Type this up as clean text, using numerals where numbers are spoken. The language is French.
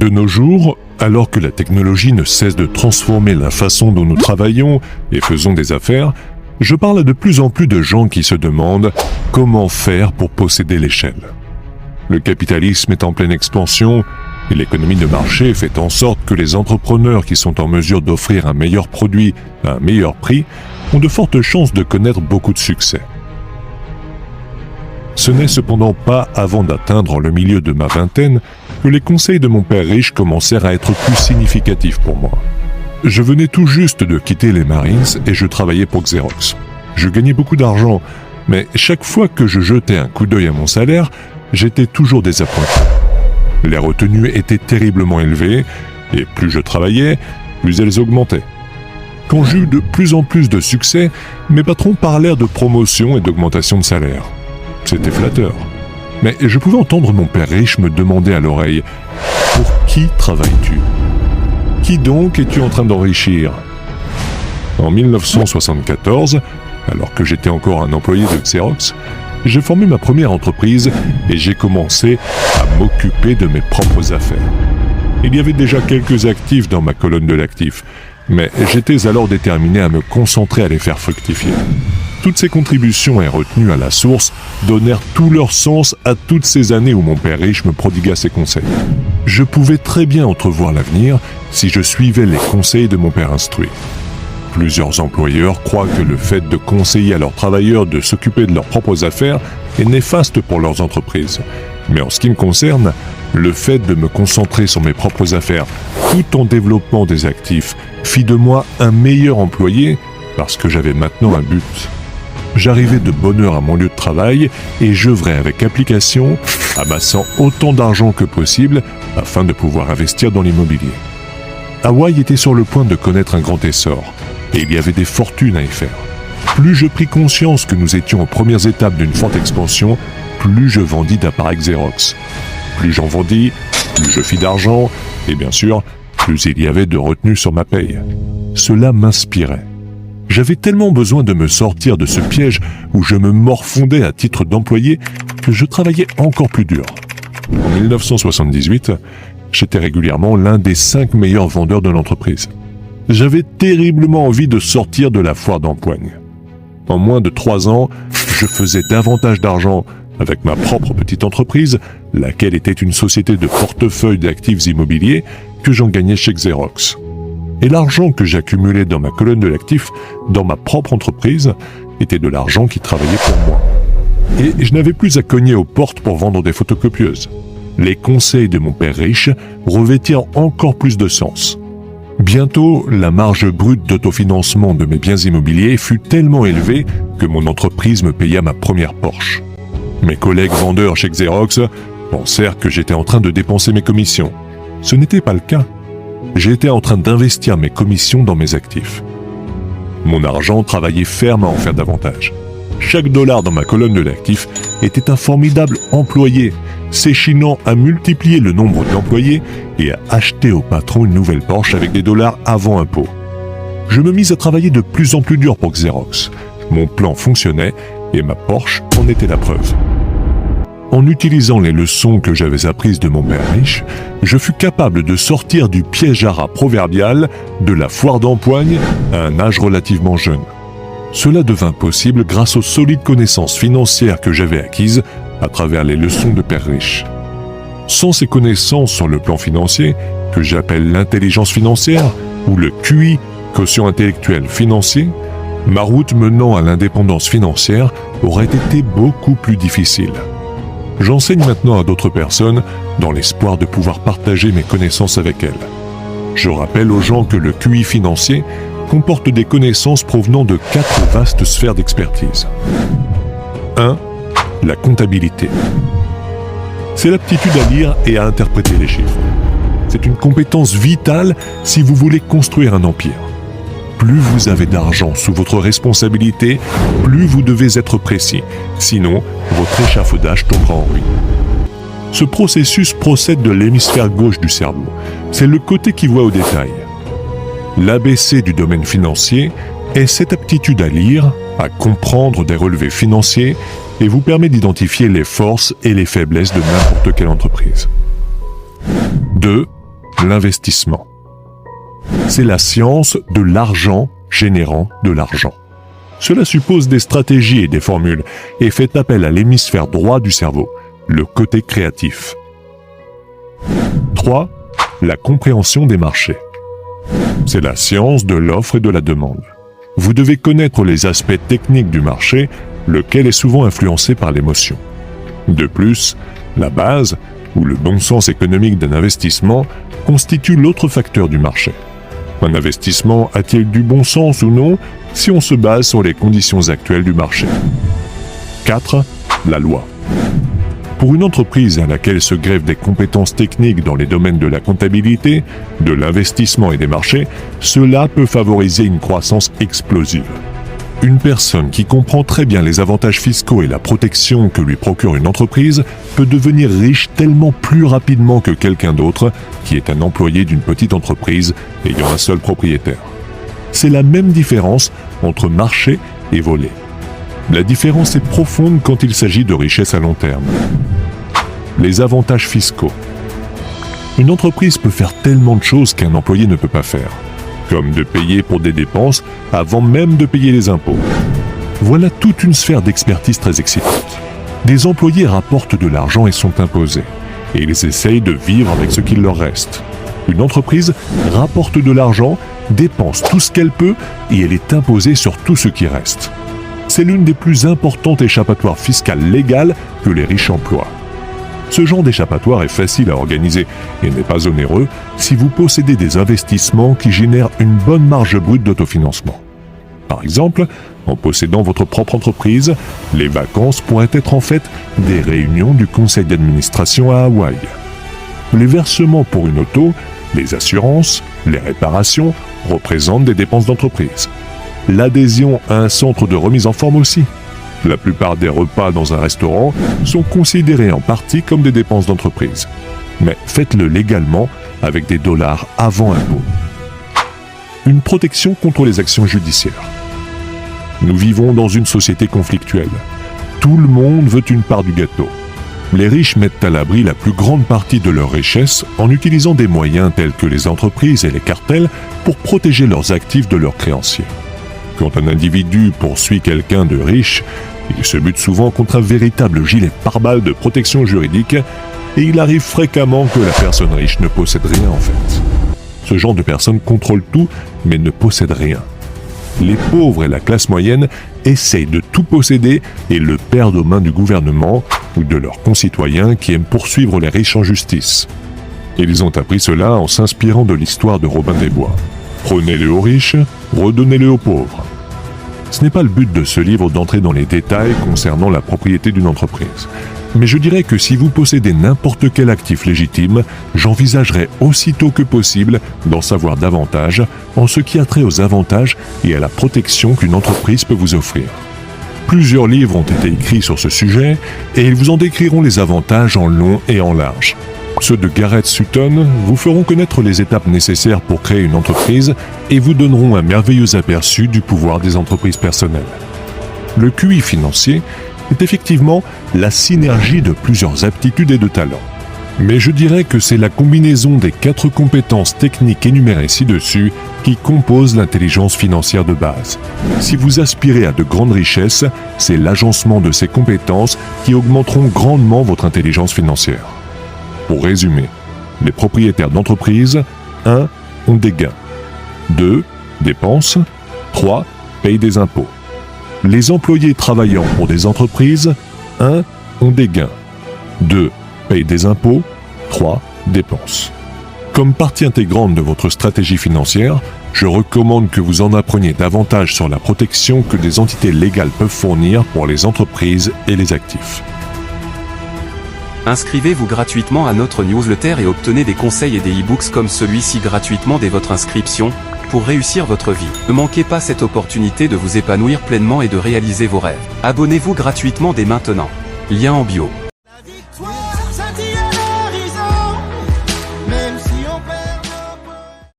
De nos jours, alors que la technologie ne cesse de transformer la façon dont nous travaillons et faisons des affaires, je parle à de plus en plus de gens qui se demandent comment faire pour posséder l'échelle. Le capitalisme est en pleine expansion et l'économie de marché fait en sorte que les entrepreneurs qui sont en mesure d'offrir un meilleur produit à un meilleur prix ont de fortes chances de connaître beaucoup de succès. Ce n'est cependant pas avant d'atteindre le milieu de ma vingtaine que les conseils de mon père riche commencèrent à être plus significatifs pour moi. Je venais tout juste de quitter les Marines et je travaillais pour Xerox. Je gagnais beaucoup d'argent, mais chaque fois que je jetais un coup d'œil à mon salaire, j'étais toujours désappointé. Les retenues étaient terriblement élevées, et plus je travaillais, plus elles augmentaient. Quand j'eus de plus en plus de succès, mes patrons parlèrent de promotion et d'augmentation de salaire. C'était flatteur. Mais je pouvais entendre mon père riche me demander à l'oreille « Pour qui travailles-tu ? Qui donc es-tu en train d'enrichir ?» En 1974, alors que j'étais encore un employé de Xerox, j'ai formé ma première entreprise et j'ai commencé à m'occuper de mes propres affaires. Il y avait déjà quelques actifs dans ma colonne de l'actif, mais j'étais alors déterminé à me concentrer à les faire fructifier. Toutes ces contributions et retenues à la source donnèrent tout leur sens à toutes ces années où mon père riche me prodigua ses conseils. Je pouvais très bien entrevoir l'avenir si je suivais les conseils de mon père instruit. Plusieurs employeurs croient que le fait de conseiller à leurs travailleurs de s'occuper de leurs propres affaires est néfaste pour leurs entreprises. Mais en ce qui me concerne, le fait de me concentrer sur mes propres affaires tout en développant des actifs fit de moi un meilleur employé parce que j'avais maintenant un but. J'arrivais de bonne heure à mon lieu de travail et j'œuvrais avec application, amassant autant d'argent que possible afin de pouvoir investir dans l'immobilier. Hawaï était sur le point de connaître un grand essor et il y avait des fortunes à y faire. Plus je pris conscience que nous étions aux premières étapes d'une forte expansion, plus je vendis d'appareils Xerox. Plus j'en vendis, plus je fis d'argent et bien sûr, plus il y avait de retenue sur ma paye. Cela m'inspirait. J'avais tellement besoin de me sortir de ce piège où je me morfondais à titre d'employé que je travaillais encore plus dur. En 1978, j'étais régulièrement l'un des 5 meilleurs vendeurs de l'entreprise. J'avais terriblement envie de sortir de la foire d'empoigne. En moins de 3 ans, je faisais davantage d'argent avec ma propre petite entreprise, laquelle était une société de portefeuille d'actifs immobiliers, que j'en gagnais chez Xerox. Et l'argent que j'accumulais dans ma colonne de l'actif, dans ma propre entreprise, était de l'argent qui travaillait pour moi. Et je n'avais plus à cogner aux portes pour vendre des photocopieuses. Les conseils de mon père riche revêtirent encore plus de sens. Bientôt, la marge brute d'autofinancement de mes biens immobiliers fut tellement élevée que mon entreprise me paya ma première Porsche. Mes collègues vendeurs chez Xerox pensèrent que j'étais en train de dépenser mes commissions. Ce n'était pas le cas. J'étais en train d'investir mes commissions dans mes actifs. Mon argent travaillait ferme à en faire davantage. Chaque dollar dans ma colonne de l'actif était un formidable employé, s'échinant à multiplier le nombre d'employés et à acheter au patron une nouvelle Porsche avec des dollars avant impôt. Je me mis à travailler de plus en plus dur pour Xerox. Mon plan fonctionnait et ma Porsche en était la preuve. En utilisant les leçons que j'avais apprises de mon père riche, je fus capable de sortir du piège à rats proverbial de la foire d'empoigne à un âge relativement jeune. Cela devint possible grâce aux solides connaissances financières que j'avais acquises à travers les leçons de père riche. Sans ces connaissances sur le plan financier, que j'appelle l'intelligence financière ou le QI, quotient intellectuel financier, ma route menant à l'indépendance financière aurait été beaucoup plus difficile. J'enseigne maintenant à d'autres personnes dans l'espoir de pouvoir partager mes connaissances avec elles. Je rappelle aux gens que le QI financier comporte des connaissances provenant de 4 vastes sphères d'expertise. 1. La comptabilité. C'est l'aptitude à lire et à interpréter les chiffres. C'est une compétence vitale si vous voulez construire un empire. Plus vous avez d'argent sous votre responsabilité, plus vous devez être précis. Sinon, votre échafaudage tombera en ruine. Ce processus procède de l'hémisphère gauche du cerveau. C'est le côté qui voit au détail. L'ABC du domaine financier est cette aptitude à lire, à comprendre des relevés financiers et vous permet d'identifier les forces et les faiblesses de n'importe quelle entreprise. 2. l'investissement. C'est la science de l'argent générant de l'argent. Cela suppose des stratégies et des formules et fait appel à l'hémisphère droit du cerveau, le côté créatif. 3. La compréhension des marchés. C'est la science de l'offre et de la demande. Vous devez connaître les aspects techniques du marché, lequel est souvent influencé par l'émotion. De plus, la base, ou le bon sens économique d'un investissement, constitue l'autre facteur du marché. Un investissement a-t-il du bon sens ou non si on se base sur les conditions actuelles du marché? 4. La loi. Pour une entreprise à laquelle se greffent des compétences techniques dans les domaines de la comptabilité, de l'investissement et des marchés, cela peut favoriser une croissance explosive. Une personne qui comprend très bien les avantages fiscaux et la protection que lui procure une entreprise peut devenir riche tellement plus rapidement que quelqu'un d'autre qui est un employé d'une petite entreprise ayant un seul propriétaire. C'est la même différence entre marché et voler. La différence est profonde quand il s'agit de richesse à long terme. Les avantages fiscaux. Une entreprise peut faire tellement de choses qu'un employé ne peut pas faire, comme de payer pour des dépenses avant même de payer les impôts. Voilà toute une sphère d'expertise très excitante. Des employés rapportent de l'argent et sont imposés, et ils essayent de vivre avec ce qu'il leur reste. Une entreprise rapporte de l'argent, dépense tout ce qu'elle peut, et elle est imposée sur tout ce qui reste. C'est l'une des plus importantes échappatoires fiscales légales que les riches emploient. Ce genre d'échappatoire est facile à organiser et n'est pas onéreux si vous possédez des investissements qui génèrent une bonne marge brute d'autofinancement. Par exemple, en possédant votre propre entreprise, les vacances pourraient être en fait des réunions du conseil d'administration à Hawaï. Les versements pour une auto, les assurances, les réparations représentent des dépenses d'entreprise. L'adhésion à un centre de remise en forme aussi. La plupart des repas dans un restaurant sont considérés en partie comme des dépenses d'entreprise. Mais faites-le légalement avec des dollars avant impôt. Une protection contre les actions judiciaires. Nous vivons dans une société conflictuelle. Tout le monde veut une part du gâteau. Les riches mettent à l'abri la plus grande partie de leur richesse en utilisant des moyens tels que les entreprises et les cartels pour protéger leurs actifs de leurs créanciers. Quand un individu poursuit quelqu'un de riche, il se bute souvent contre un véritable gilet pare-balles de protection juridique et il arrive fréquemment que la personne riche ne possède rien en fait. Ce genre de personne contrôle tout mais ne possède rien. Les pauvres et la classe moyenne essayent de tout posséder et le perdent aux mains du gouvernement ou de leurs concitoyens qui aiment poursuivre les riches en justice. Ils ont appris cela en s'inspirant de l'histoire de Robin des Bois. Prenez-le aux riches, redonnez-le aux pauvres. Ce n'est pas le but de ce livre d'entrer dans les détails concernant la propriété d'une entreprise. Mais je dirais que si vous possédez n'importe quel actif légitime, j'envisagerais aussitôt que possible d'en savoir davantage en ce qui a trait aux avantages et à la protection qu'une entreprise peut vous offrir. Plusieurs livres ont été écrits sur ce sujet et ils vous en décriront les avantages en long et en large. Ceux de Garrett Sutton vous feront connaître les étapes nécessaires pour créer une entreprise et vous donneront un merveilleux aperçu du pouvoir des entreprises personnelles. Le QI financier est effectivement la synergie de plusieurs aptitudes et de talents. Mais je dirais que c'est la combinaison des 4 compétences techniques énumérées ci-dessus qui composent l'intelligence financière de base. Si vous aspirez à de grandes richesses, c'est l'agencement de ces compétences qui augmenteront grandement votre intelligence financière. Pour résumer, les propriétaires d'entreprise, 1. ont des gains. 2. dépensent. 3. payent des impôts. Les employés travaillant pour des entreprises, 1. ont des gains. 2. payent des impôts. 3. dépensent. Comme partie intégrante de votre stratégie financière, je recommande que vous en appreniez davantage sur la protection que des entités légales peuvent fournir pour les entreprises et les actifs. Inscrivez-vous gratuitement à notre newsletter et obtenez des conseils et des e-books comme celui-ci gratuitement dès votre inscription, pour réussir votre vie. Ne manquez pas cette opportunité de vous épanouir pleinement et de réaliser vos rêves. Abonnez-vous gratuitement dès maintenant. Lien en bio.